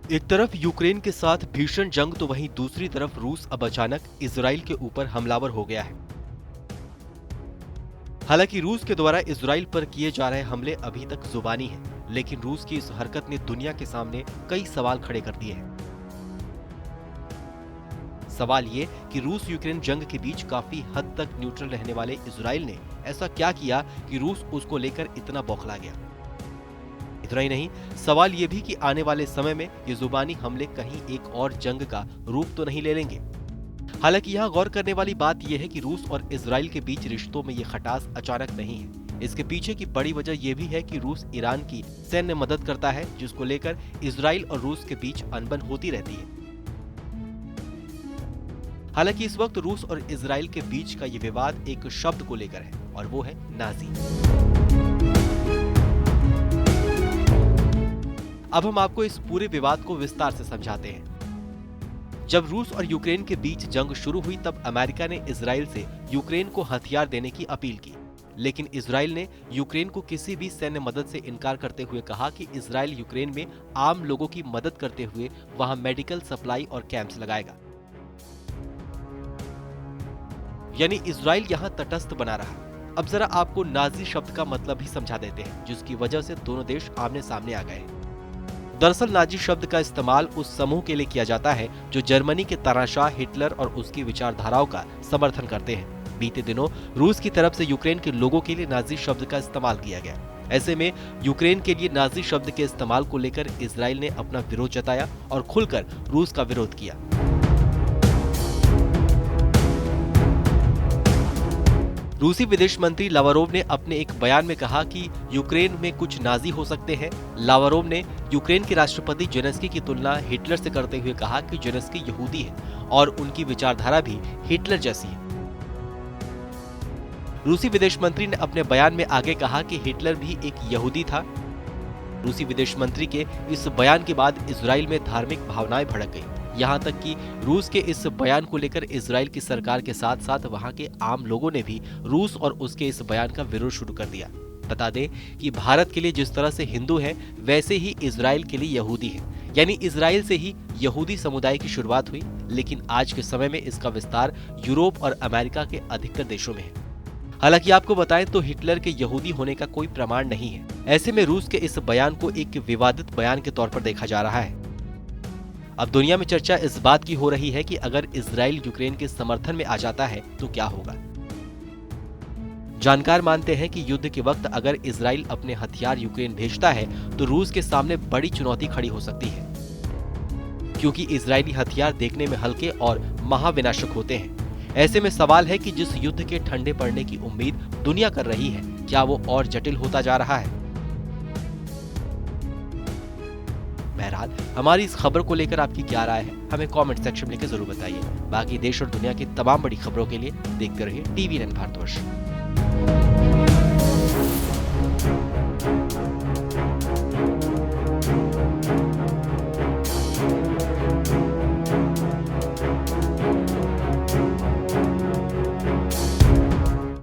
एक तरफ यूक्रेन के साथ भीषण जंग तो वहीं दूसरी तरफ रूस अब अचानक इजराइल के ऊपर हमलावर हो गया है। हालांकि रूस के द्वारा इजराइल पर किए जा रहे हमले अभी तक जुबानी हैं, लेकिन रूस की इस हरकत ने दुनिया के सामने कई सवाल खड़े कर दिए हैं। सवाल ये कि रूस यूक्रेन जंग के बीच काफी हद तक न्यूट्रल रहने वाले इजराइल ने ऐसा क्या किया कि रूस उसको लेकर इतना बौखला गया। इतना ही नहीं, सवाल ये भी कि आने वाले समय में ये जुबानी हमले कहीं एक और जंग का रूप तो नहीं ले लेंगे। हालांकि यहाँ गौर करने वाली बात यह है कि रूस और इजराइल के बीच रिश्तों में ये खटास अचानक नहीं है। इसके पीछे की बड़ी वजह यह भी है कि रूस ईरान की सैन्य मदद करता है, जिसको लेकर इजराइल और रूस के बीच अनबन होती रहती है। हालांकि इस वक्त रूस और इजराइल के बीच का ये विवाद एक शब्द को लेकर है, और वो है नाजी। अब हम आपको इस पूरे विवाद को विस्तार से समझाते हैं। जब रूस और यूक्रेन के बीच जंग शुरू हुई तब अमेरिका ने इजराइल से यूक्रेन को हथियार देने की अपील की, लेकिन इजराइल ने यूक्रेन को किसी भी सैन्य मदद से इनकार करते हुए कहा कि इजराइल यूक्रेन में आम लोगों की मदद करते हुए वहां मेडिकल सप्लाई और कैंप्स लगाएगा। यानी इजराइल यहां तटस्थ बना रहा। अब जरा आपको नाजी शब्द का मतलब भी समझा देते हैं, जिसकी वजह से दोनों देश आमने सामने आ गए। दरअसल नाजी शब्द का इस्तेमाल उस समूह के लिए किया जाता है जो जर्मनी के तानाशाह हिटलर और उसकी विचारधाराओं का समर्थन करते हैं। बीते दिनों रूस की तरफ से यूक्रेन के लोगों के लिए नाजी शब्द का इस्तेमाल किया गया। ऐसे में यूक्रेन के लिए नाजी शब्द के इस्तेमाल को लेकर इजराइल ने अपना विरोध जताया और खुलकर रूस का विरोध किया। रूसी विदेश मंत्री लावरोव ने अपने एक बयान में कहा कि यूक्रेन में कुछ नाजी हो सकते हैं। लावरोव ने यूक्रेन के राष्ट्रपति जेलेंस्की की तुलना हिटलर से करते हुए कहा कि जेलेंस्की यहूदी है और उनकी विचारधारा भी हिटलर जैसी है। रूसी विदेश मंत्री ने अपने बयान में आगे कहा कि हिटलर भी एक यहूदी था। रूसी विदेश मंत्री के इस बयान के बाद इजराइल में धार्मिक भावनाएं भड़क गई। यहाँ तक कि रूस के इस बयान को लेकर इजराइल की सरकार के साथ साथ वहाँ के आम लोगों ने भी रूस और उसके इस बयान का विरोध शुरू कर दिया। बता दें कि भारत के लिए जिस तरह से हिंदू है, वैसे ही इजराइल के लिए यहूदी है। यानी इजराइल से ही यहूदी समुदाय की शुरुआत हुई, लेकिन आज के समय में इसका विस्तार यूरोप और अमेरिका के अधिकतर देशों में है। हालांकि आपको बताएं तो हिटलर के यहूदी होने का कोई प्रमाण नहीं है। ऐसे में रूस के इस बयान को एक विवादित बयान के तौर पर देखा जा रहा है। अब दुनिया में चर्चा इस बात की हो रही है कि अगर इजराइल यूक्रेन के समर्थन में आ जाता है तो क्या होगा। जानकार मानते हैं कि युद्ध के वक्त अगर इजराइल अपने हथियार यूक्रेन भेजता है तो रूस के सामने बड़ी चुनौती खड़ी हो सकती है, क्योंकि इजरायली हथियार देखने में हल्के और महाविनाशक होते हैं। ऐसे में सवाल है कि जिस युद्ध के ठंडे पड़ने की उम्मीद दुनिया कर रही है, क्या वो और जटिल होता जा रहा है। बहरहाल हमारी इस खबर को लेकर आपकी क्या राय है, हमें कमेंट सेक्शन में लिखकर जरूर बताइए। बाकी देश और दुनिया की तमाम बड़ी खबरों के लिए देखते रहिए TVNN भारतवर्ष।